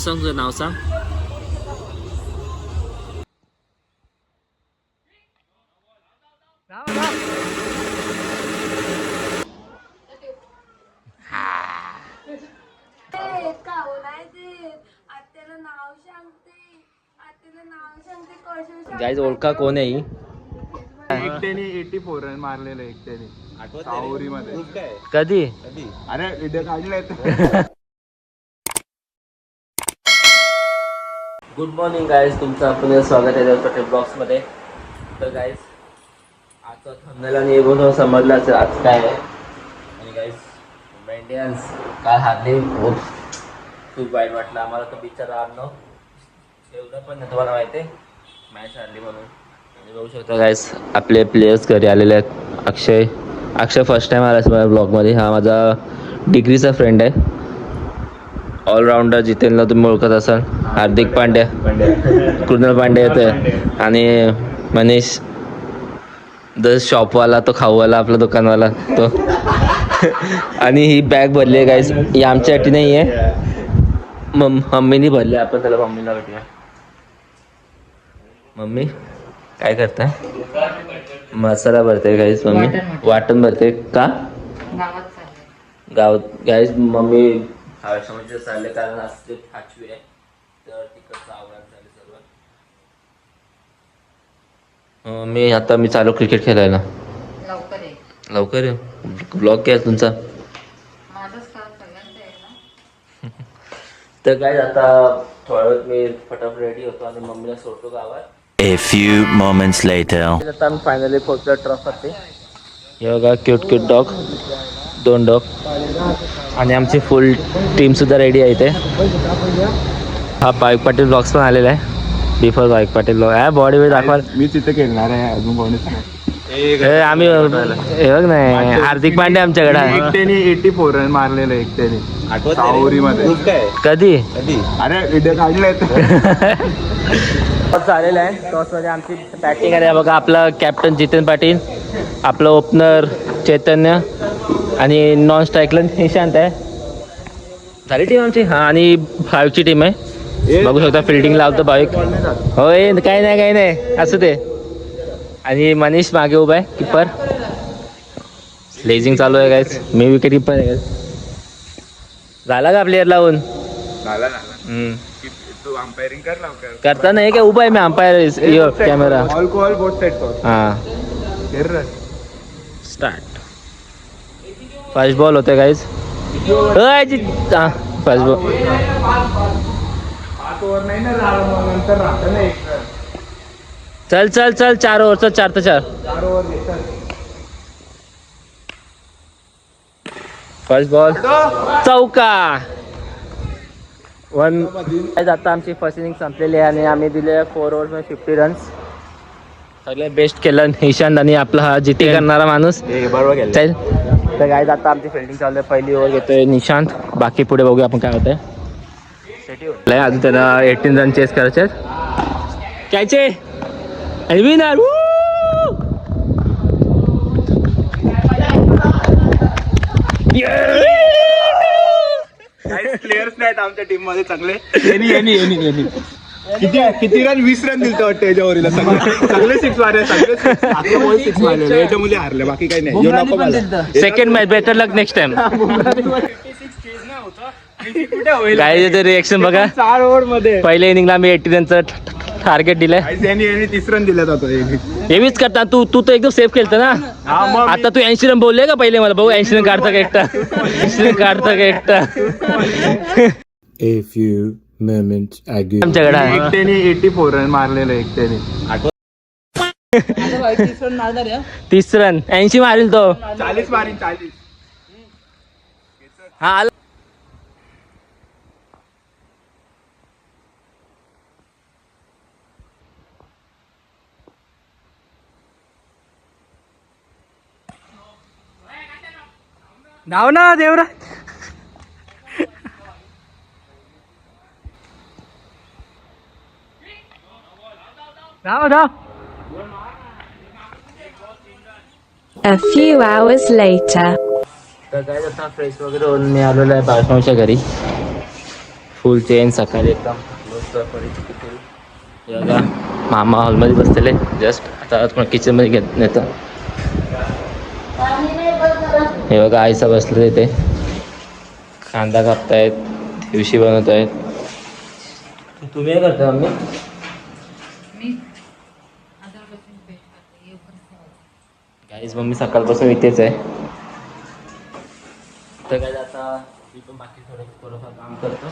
सांग तुझं नाव सांग. गाईज ओळखा कोण आहे ही? एकट्याने 84 रन मारलेलं एकट्याने मध्ये. कधी? अरे व्हिडिओ काढलाय. गुड मॉर्निंग गाईज, तुमचं पुन्हा स्वागत आहे देवपटे ब्लॉग्समध्ये. तर गाईज आजचा थंबनेल आणि हे बघून समजलं असेल आज काय आहे. आणि गाईज मेंढ्यांस काल हारले, खूप वाईट वाटलं आम्हाला. तर बिचारा हारलो एवढं पण नाही, तुम्हाला माहिती आहे मॅच हारली म्हणून. आणि बघू शकता गाईज आपले प्लेयर्स घरी आलेले आहेत. अक्षय फर्स्ट टाईम आला माझ्या ब्लॉगमध्ये. हा माझा डिग्रीचा फ्रेंड आहे, ऑलराऊंडर. जितेंद्रला तुम्ही ओळखत असाल, हार्दिक पांड्या, कृणाल पांड्या येतोय आणि मनीष द शॉपवाला, तो खाऊवाला, आपला दुकानवाला तो. आणि ही बॅग भरली आहे गाईस, ही आमच्यासाठी नाही आहे, मम्मीनी भरली. आपण त्याला मम्मीला भेटूया. मम्मी काय करताय? मसाला भरते गाईस मम्मी, वाटण भरते का गावात गाईस. मम्मी हवेमध्ये चालले कारण आज ते 5वी आहे, तर तिकडचं आवरण झाले सर्व. मी चालू क्रिकेट खेळायला. लवकर ये. ब्लॉग काय तुमचा? तर काय आता थोड्या वेळात मी फटाफट रेडी होतो आणि मम्मीला सोडतो गावात. A few moments later. आता आम्ही फायनली पोहोचलो ट्रफवरती. हे बघा क्यूट डॉग, 2 डॉग आणि आमची फुल टीम सुद्धा रेडी आहे इथे. हा बाईक पाटील ब्लॉग्स पण आलेला आहे. बिफोर बाईक पाटील ब्लॉग आहे. बॉडी वेळ दाखवा. मी तिथे खेळणार आहे अजून कोणीच नाही. आम्ही हे बघ नाही, हार्दिक पांड्या आमच्याकडे आहे. एकट्याने 84 रन मारलेलं एकट्याने मध्ये. कधी? अरे व्हिडिओ काढलाय. झालेलं आहे. टॉसमध्ये आमची बॅटिंग आहे बघा. आपलं कॅप्टन जितेंद्र पाटील, आपलं ओपनर चैतन्य आणि नॉन स्ट्राईकला निशांत आहे. झाली टीम आमची. हां, आणि 5ची टीम आहे. बघू शकता फिल्डिंग लावतो बाईक. होय, काही नाही असं ते. आणि मनीष मागे उभा आहे, किपर. लेझिंग चालू आहे गाईज. मी विकेट किपर आहे गाईज. झाला का प्लेअर लावून? झाला. तू अंपायरिंग कर लवकर. करता नाही काय? उभा आहे मी umpire camera. All call both side. हां, स्टार्ट. फर्स्ट बॉल होते गाईज. First ball. 5 ओव्हर नाही ना झालं, नंतर राहतं ना एक. चल 4 ओव्हरचा 4 तर 4. 4 ओव्हर घेतात. फर्स्ट बॉल चौका. 1. आता आमची फर्स्ट इनिंग संपलेली आहे आणि आम्ही दिले 4 ओव्हरमध्ये 50 रन्स. सगळे बेस्ट केलं निशांत आणि आपला हा जिते करणारा माणूस. बरोबर. चल तर गाईज आता आमची फिल्डिंग चालू आहे. पहिली ओव्हर घेतोय निशांत. बाकी पुढे बघूया आपण काय होतंय. अजून त्यांना 18 रन चेस करायचे आहेत. कायचे आणि विनर. प्लेयर्स नाहीत आमच्या टीम मध्ये चांगले. किती रन? 20 रन दिलतो वाटतं याच्यावरील. सगळे 6 मारले, सगळे 6 मारले. याच्यामुळे हारले, बाकी काही नाही. सेकंड मॅच, बेटर लक नेक्स्ट टाइम. काय रिएक्शन बघा. 4 ओव्हर मध्ये पहिल्या इनिंगला आम्ही 80 रनचं टार्गेट दिलंय. 30 रन दिला जातो. हेवीच करता तू तर एकदम सेफ खेळतो ना. आता तू 80 रन बोलले का पहिले? मला भाऊ 80 रन काढता का एकटा? 80 रन काढता का एकटा? A few moments ago. आमच्याकडे आहे. एकट्याने 84 रन मारलेलं एकट्याने. 30 रन 80 मारेल तो. 40 मारीन. 40. हा आला. नाव ना देवरा. धाव. A few hours later. तर काय आता फ्रेश वगैरे होऊन मी आलेलो आहे बाळकांच्या घरी. फुल चेन सकाळी एकदम परिस्थिती फुल. हे बघा मामा हॉलमध्ये बसलेले जस्ट आता पण किचनमध्ये घेत नेतं. हे बघा आईसा बसले तिथे कांदा कापतायत दिवशी बनवत आहेत. तुम्ही काय करता मम्मी? गाईज मम्मी सकाळपासून इथेच आहे. तर काय आता मी पण बाकी थोडंफार काम करतो.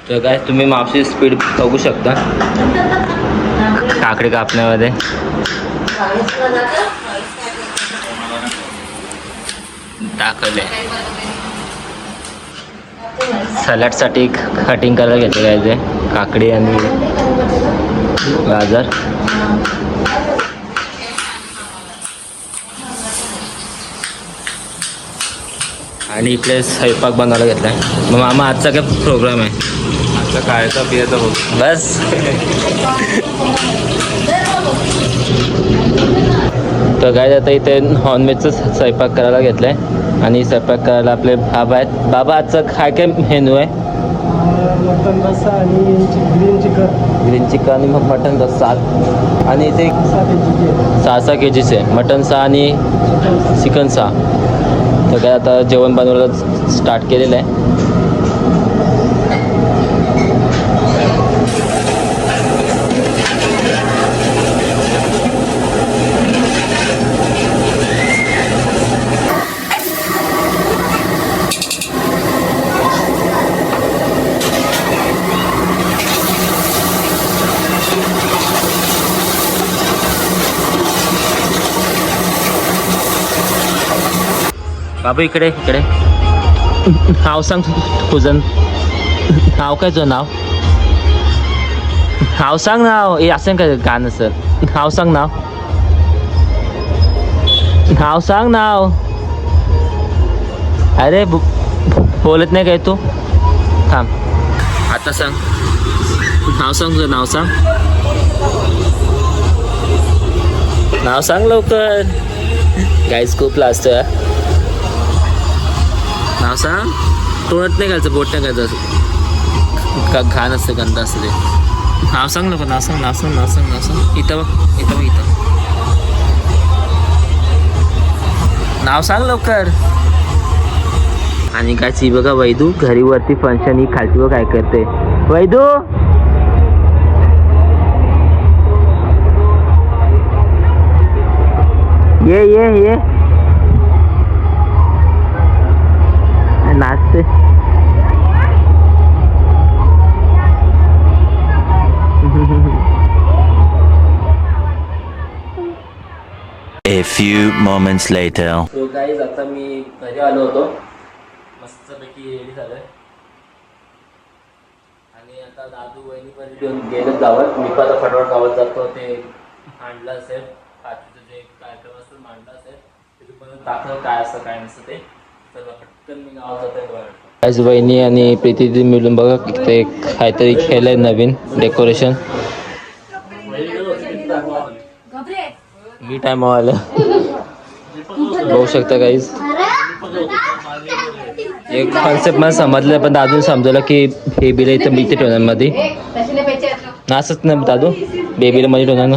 तर काय तुम्ही मापशी स्पीड बघू शकता काकडे कापण्यामध्ये. टाकले सॅलडसाठी कटिंग करायला घेतले जायचे काकडी आणि गाजर. आणि इकडे स्वयंपाक बनवायला घेतला आहे. मग मामा आजचा काय प्रोग्राम आहे? आता खायचा पियाचा बघ. बस. तर काय आता इथे नॉनव्हेजचं स्वयंपाक करायला घेतलं आहे आणि स्वयंपाक करायला आपले बाबा आहेत. बाबा आजचा काय काय मेनू आहे? मटन रस्सा आणि ग्रीन चिकन आणि मग मटन रस्सा आणि इथे 6 kgचे मटन 6 आणि चिकन 6. तर काय आता जेवण बनवायला स्टार्ट केलेलं आहे. बाबू इकडे इकडे नाव सांग तुझं. नाव काय तुझं नाव? नाव सांग नाव. हे असं काय गाणं सर? नाव सांग नाव. नाव सांग नाव. अरे बोलत नाही काय तू? थांब आता सांग नाव सांग तुझं. नाव सांग. नाव सांग लवकर. गाईस खूप लाजतो यार. नाव सांग. तोंडात नाही घालचं बोट नाही घालचं का घाण असतं गंदा असतं ते. नाव सांग लवकर. नाव सांग. नाव सांग. नाव सांग. नाव सांग. इथं बघ इथं बघ इथं. नाव सांग लवकर. आणि काय बघा वैदू घरी वरती फंक्शन ही खालची बघ काय करते. वैदू ये ये ये नाचते. A few moments later. So guys आता मी घरी आलो होतो मस्तपैकी रेडी झालोय आणि आता दादू वहिनी पण घेऊन गेलं गावात. मी पण आता फटाफट गावात जातो. ते मांडलं असेल पार्टीचं जे कार्यक्रम असेल मांडलं असेल ते पण दाखव काय असं काय नसतं ते. तर पटकन मी गावात जातोय. आज वहिनी आणि प्रीती मिळून बघा ते काहीतरी केलंय नवीन डेकोरेशन. मी टाइम आलं बघू शकता काहीच. एक कॉन्सेप्ट मला समजलं पण दादून समजवलं की बेबीला इथं मी इथे ठेवणार मध्ये. असंच ना दादू बेबीला मध्ये ठेवणार ना.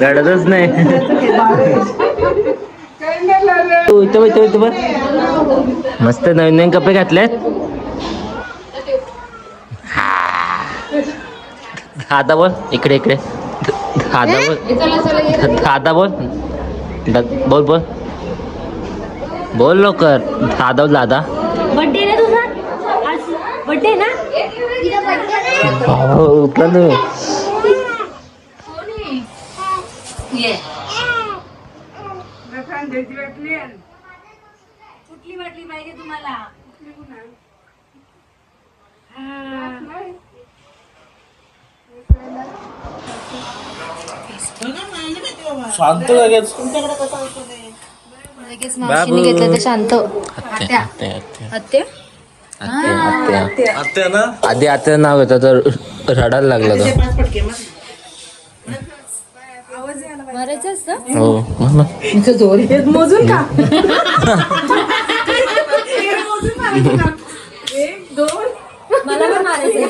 रडतच नाही. मस्त नवीन नवीन कपडे घातलेत. दादा बोल इकडे इकडे. दादा बोल. दादा बोल. बोल बोल बोल लवकर. दादा बोल. दादा बर्थडे ना तुझा आज. बर्थडे ना उठला तुम्ही. कुठली वाटली पाहिजे तुम्हाला? शांत लगेच लगेच मावशीने घेतलं तर शांत. आत्या ना आधी आत्या नाव घेतं तर रडायला लागलं तर मारायचं असतं. हो मोजून का? मला पण मारायचं.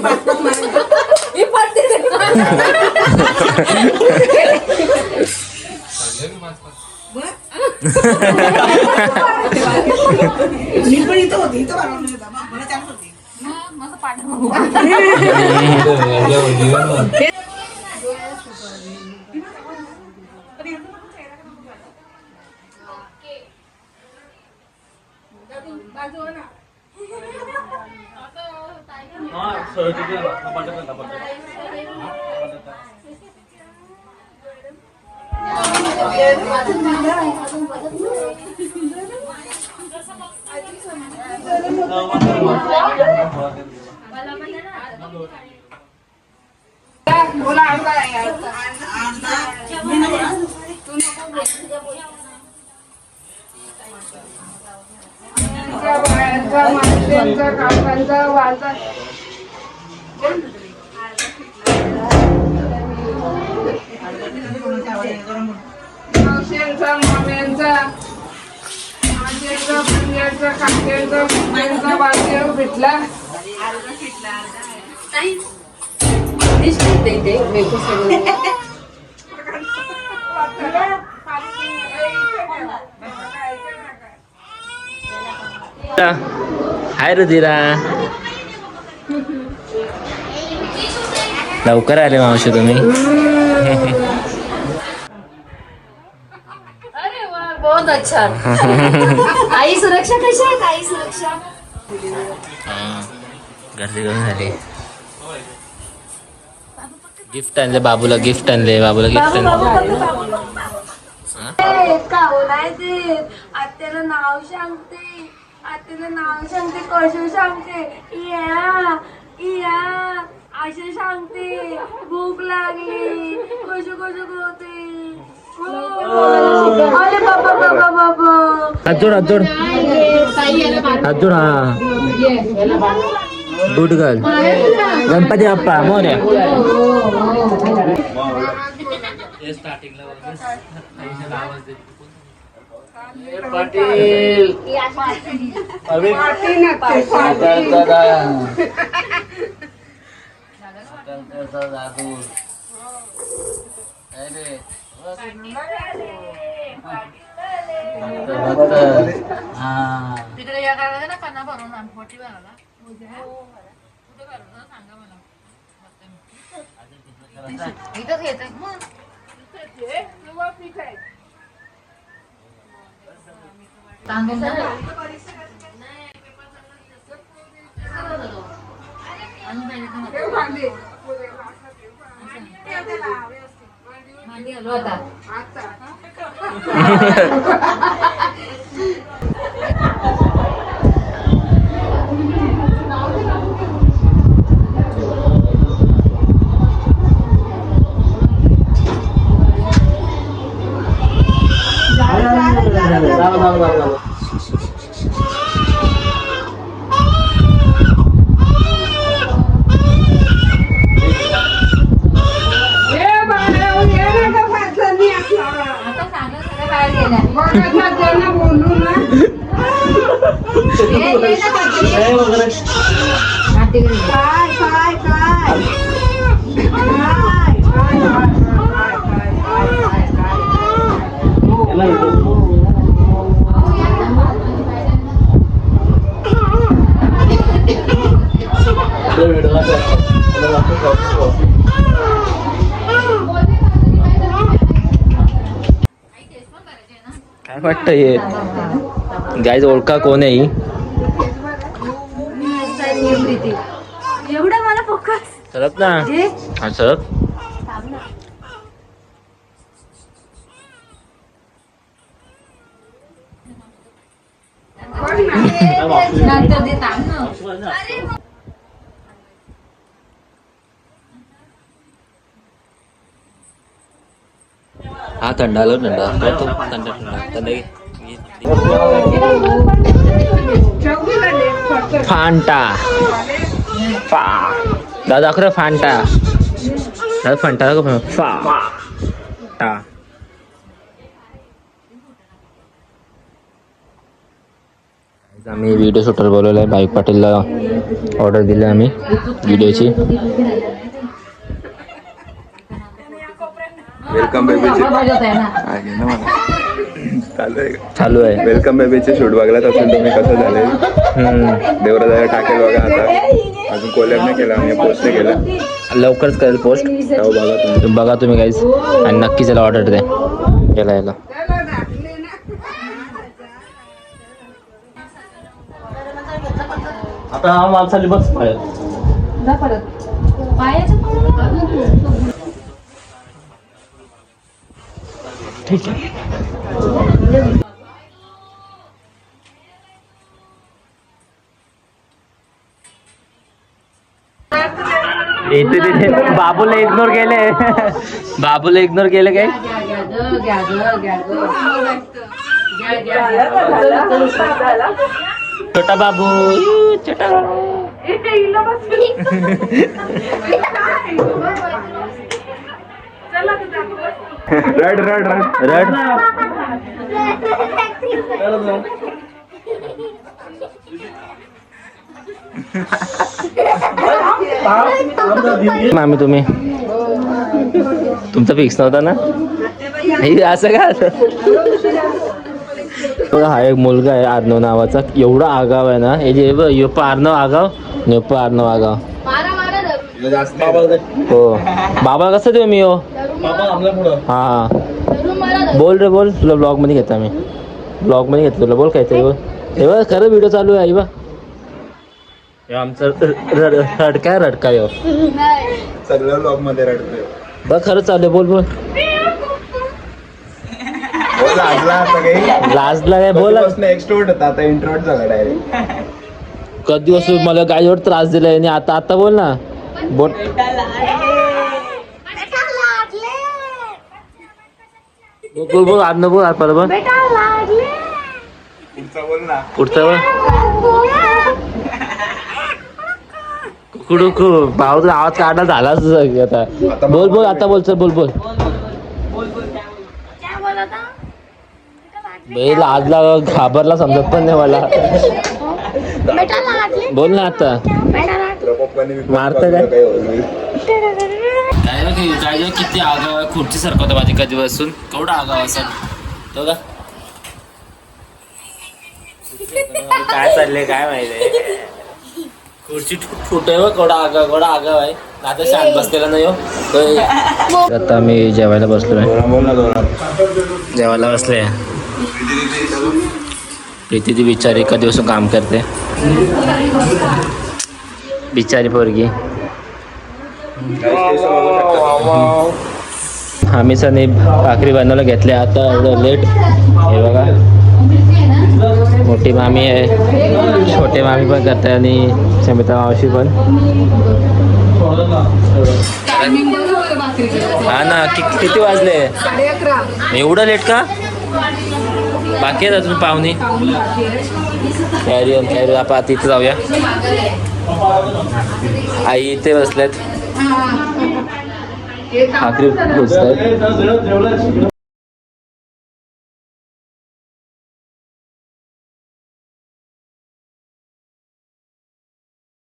हाय रुधिरा लवकर आले मावशी तुम्ही. अरे वा बहुत अच्छा. आई सुरक्षा कशी आहे? आई सुरक्षा गर्दी करून झाली. गिफ्ट आणले बाबूला, गिफ्ट आणले बाबूला, गिफ्ट आणले. आत्याला नाव सांगते, आत्याला नाव सांगते, कसं सांगते, इया इया असं सांगते, भूक लागली, कसं कसं करते. अरे बाबा बाबा बाबा हात जोड, हात जोड, हात जोड. हा गुड गर्ल. गणपती बाप्पा मोरया. पाटील तिकडे या करायला ना काना भरून मोठी बनायला सांगा मला. इथंच घेत मग मांडी आलो आता. काय वाटतं हे गाईज ओळखा कोण आहे? एवढं मला फोकस सरक ना. हा सरक. नंतर दे तांग. हा थंड आलो थंड फांटा दादा खरं फांटा दादा फांटा आम्ही व्हिडिओ शूटर बोलवलं आहे. बाईक पाटीलला ऑर्डर दिली आम्ही व्हिडिओची. वेलकम बेबीचे चालू आहे. वेलकम बेबीचे शूट बघलात असेल तुम्ही कसं झालंय. देवराजाला टाकेल बघा आता. अजून कोलॅब नाही केला आम्ही, पोस्ट नाही केला. लवकरच करेल पोस्ट. बघा तुम्ही काहीच आणि नक्कीच याला ऑर्डर द्या याला. आता हा माल चालली बघ ठीक आहे. इथे तिथे बाबूला इग्नोर केले काय. छोटा बाबू छोटा रड मामी तुम्ही तुमचा फिक्स नव्हता ना. असं का हा एक मुलगा आहे आर्नव नावाचा. एवढा आगाव आहे ना. हे जे आर्नव आगाव हो. बाबा कसं देऊ मी हो. हा बोल रे बोल. तुला ब्लॉग मध्ये घेता मी. ब्लॉग मध्ये घेतो तुला. बोल काय ते बोल. हे बघ खरं व्हिडिओ चालू आहे. बघ आमचं रडका यो सगळं ब्लॉग मध्ये रडतोय. बघ खरं चालू आहे. बोल लाजला काय बोल. एक्सट्रोवर्ट होता आता इंट्रोवर्ट झाला डायरेक्ट. कधी असू मला गाडीवर त्रास दिलाय आणि आता बोल ना. बोल बोल आजनं बोल आता बोल. पुढचा बोल. कुडू भाऊ आवाज काढला झालाच आता. बोल आता बोल. चल बोल लाजला घाबरला समजत पण नाही मला. बोल ना आता. मारत काय किती आगाव आहे. खुर्ची सरकवतो माझी कधी बसून. केवढा आगाव असं तो का. काय चाललंय काय माहिती. खुर्ची फुट आहे. केवढा आगाव आहे. आता शांत बसलेला नाही हो. आता मी जेवायला बसलोय. जेवायला बसले. प्रीती ती बिचारी एका दिवस काम करते. बिचारी पोरगी. आम्ही सनी भाकरी बनवायला घेतल्या. आता एवढं लेट. हे बघा मोठी मामी आहे. छोटे मामी पण करते आणि समिता मावशी पण. हा ना किती वाजले. एवढं लेट का. बाकी आहेत अजून पाहुणे. कॅरी आपण आता इथे जाऊया. आई इथे बसल्यात भाकरी पोचतायत.